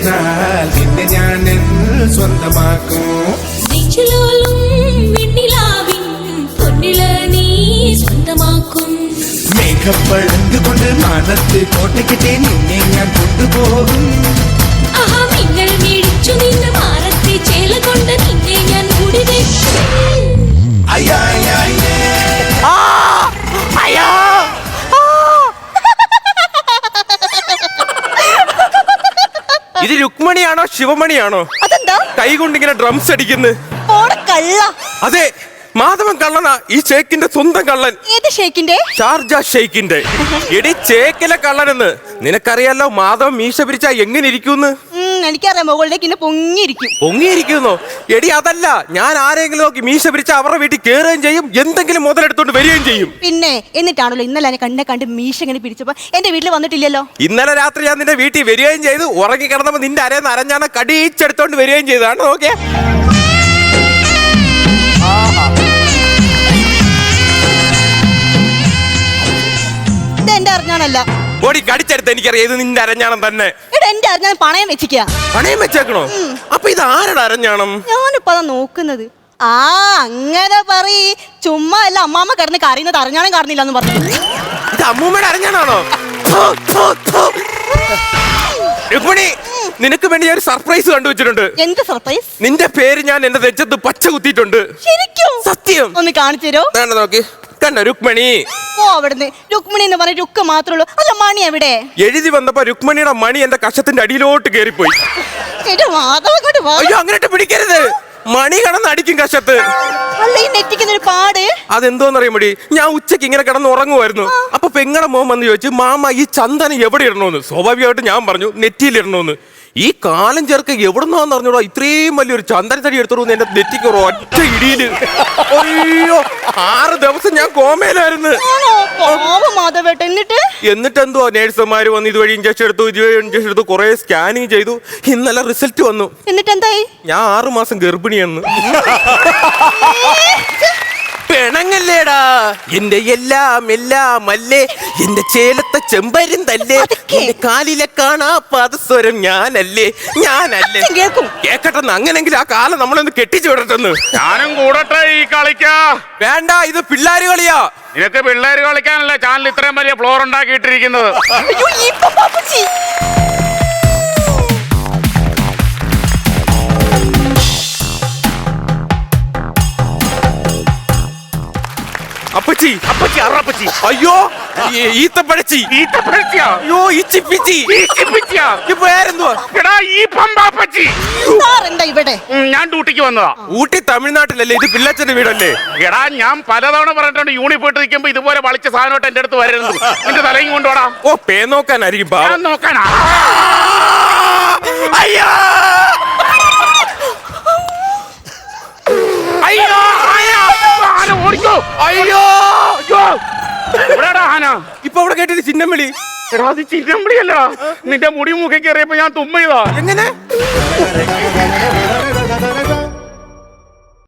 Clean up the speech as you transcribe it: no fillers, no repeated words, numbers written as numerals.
ചേർന്നാൽ നിന്നെ ഞാൻ സ്വന്തമാക്കും. മേഘപ്പഴന്തുകൊണ്ട് മാനത്ത് കോട്ടയ്ക്കിട്ടേ നിന്നെ ഞാൻ കൊണ്ടുപോകും. ഇത് രുക്മണിയാണോ ശിവമണിയാണോ? അതെന്താ കൈ കൊണ്ടിങ്ങനെ ഡ്രംസ് അടിക്കുന്നു? അതെ, മാധവൻ കള്ളനാ, ഈ ഷേക്കിന്റെ സ്വന്തം കള്ളൻ. ഏത് ഷേക്കിന്റെ? ഷാർജ ഷേക്കിന്റെ. എടി ചേക്കിലെ കള്ളനെന്ന് നിനക്കറിയാലോ. മാധവൻ മീശ പിരിച്ചാ എങ്ങനെ ഇരിക്കുന്നു? എനിക്കറിയാം, മുകളിലേക്ക് ഇന്നെ പൊങ്ങിയിരിക്കും. പൊങ്ങിയിരിക്കുന്നോ? എടി അതല്ല, ഞാൻ ആരെങ്കിലും നോക്കി മീശ പിരിച്ച അവരുടെ വീട്ടിൽ കയറുകയും ചെയ്യും, എന്തെങ്കിലും മുതലെടുത്തോണ്ട് വരികയും ചെയ്യും. പിന്നെ എന്നിട്ടാണല്ലോ ഇന്നലെ എന്നെ കണ്ട് മീശ ഇങ്ങനെ പിരിച്ചപ്പോ എന്റെ വീട്ടിൽ വന്നിട്ടില്ലല്ലോ. ഇന്നലെ രാത്രി ഞാൻ നിന്റെ വീട്ടിൽ വരികയും ചെയ്തു. ഉറങ്ങി കിടന്നപ്പോ നിന്റെ അരേന്ന് അരഞ്ഞാണ് കടിച്ചെടുത്തോണ്ട് വരികയും ചെയ്തതാണ്. നോക്കിയേ, എന്റെ അറിഞ്ഞാണല്ല. ഓടി കടിച്ചെടുത്ത് എനിക്കറിയാം, ഇത് നിന്റെ അരഞ്ഞാണം തന്നെ. എന്റെ അറിഞ്ഞാൻ പണയം വെച്ചിക്ക. പണയം വെച്ചേക്കണോ? അപ്പൊ ഇത് ആരുടെ അരഞ്ഞാണം? ഞാനിപ്പോ അതാ നോക്കുന്നത്. അങ്ങനെ പറയ്. ചുമ്മാ അല്ല, അമ്മാമ്മ കിടന്ന് കറിയുന്നത് അറിഞ്ഞാണം കാണുന്നില്ല എന്ന് പറഞ്ഞു. ഇത് അമ്മൂമ്മയുടെ അരഞ്ഞാണോ? രുക്മിണി, നിനക്ക് വേണ്ടി ഞാൻ ഒരു സർപ്രൈസ് കണ്ടുവച്ചിട്ടുണ്ട്. എന്ത് സർപ്രൈസ്? നിന്റെ പേര് ഞാൻ എന്റെ നെഞ്ചത്ത് പച്ച കുത്തിയിട്ടുണ്ട്. ശരിക്കും? സത്യം. ഒന്ന് കാണിച്ചു തരോ? വേണ്ട, നോക്കി കണ്ടോ, രുക്മിണി. ഓ, അവിടുന്ന് രുക്മിണി എന്ന് പറഞ്ഞ രുക്ക് മാത്രമേ ഉള്ളൂ. അല്ല, മണി എവിടെ? എഴുതി വന്നപ്പോ രുക്മിണിയുടെ മണി എന്റെ കഷത്തിന്റെ അടിയിലോട്ട് കേറിപ്പോയി. അയ്യോ, അങ്ങനെട്ട് പിടിക്കരുത്, മണി കിടന്ന് അടിക്കും കഷത്ത്. അല്ല, ഈ നെറ്റിക്കുന്ന ഒരു പാട് അതെന്തോന്നറിയാമടി, ഞാൻ ഉച്ചക്ക് ഇങ്ങനെ കിടന്ന് ഉറങ്ങുമായിരുന്നു. അപ്പൊ പെങ്ങടെ മോൻ വന്ന് ചോദിച്ചു, മാമ ഈ ചന്ദനം എവിടെ ഇടണോന്ന്. സ്വാഭാവികമായിട്ട് ഞാൻ പറഞ്ഞു നെറ്റിയിൽ ഇടണോന്ന്. ഈ കാലം ചേർക്ക് എവിടുന്നാന്ന് അറിഞ്ഞൂടാ ഇത്രയും വലിയൊരു ചന്ദനത്തടി എടുത്തോന്ന് എന്റെ നെറ്റിക്ക് ഒറ്റ ഇടിയില്. അയ്യോ, 6 ദിവസം ഞാൻ കോമയിലായിരുന്നു. എന്നിട്ട് എന്തോ നേഴ്സുമാര് വന്ന് ഇതുവഴി ഇഞ്ചക്ഷൻ എടുത്തു, കുറെ സ്കാനിങ് ചെയ്തു. ഇന്നലെ റിസൾട്ട് വന്നു. എന്നിട്ട് എന്തായി? ഞാൻ 6 മാസം ഗർഭിണിയെന്ന്. പെണങ്ങല്ലേടാ, എന്റെ എല്ലാം അല്ലേ, എന്റെ ചേലത്തെ ചെമ്പരും തല്ലേ, എന്റെ കാലിലെ കാണാ പാദസ്വരം ഞാനല്ലേ. കേക്കട്ടെന്ന്. അങ്ങനെങ്കിൽ ആ കാലം നമ്മളൊന്ന് കെട്ടിച്ചു വിടട്ടെന്ന്. ഞാനും കൂടട്ടെ ഈ കളിക്കാ? വേണ്ട, ഇത് പിള്ളേര് കളിയാ. നിനക്ക് പിള്ളേര് കളിക്കാനല്ല ചാനൽ ഇത്രയും വലിയ ഫ്ലോർ ഉണ്ടാക്കിയിട്ടിരിക്കുന്നത്. അപ്പച്ചി, അപ്പച്ചി, അറപ്പച്ചി. അയ്യോ, ഈത്തപ്പഴച്ചി. ഈത്തപ്പഴച്ചിയാ? അയ്യോ, ഇച്ചിപ്പിച്ചി. ഈച്ചിപ്പിച്ചിയാ? ഇപ്പൊ ആരെന്തുവാ? എടാ, ഈ പമ്പാപ്പച്ചി. ഇവിടെ ഞാൻ ഡ്യൂട്ടിക്ക് വന്നതാ. ഊട്ടി തമിഴ്നാട്ടിലല്ലേ? ഇത് പിള്ളച്ചന്റെ വീടല്ലേ? എടാ, ഞാൻ പലതവണ പറഞ്ഞിട്ടുണ്ട് യൂണിഫോം നിൽക്കുമ്പോ ഇതുപോലെ വളിച്ച സാധനമായിട്ട് എന്റെ അടുത്ത് വരരുത്. നിന്റെ തലയും കൊണ്ടുപോടാ. ഓ, പേ നോക്കാനായിരിക്കും. ഞാൻ നോക്കാനാ. അയ്യോ, അയ്യോ, ആന ഓടിക്കോ. അയ്യോ, എവിടെടാ ആന? ഇപ്പൊ അവിടെ കേട്ടിട്ട് ചിന്നംവിളി. എടാ, അത് ചിന്നംവിളിയല്ലടാ, നിന്റെ മുടി മുഖ കയറിയപ്പോ ഞാൻ തുമ്മയതാ. എങ്ങനെ?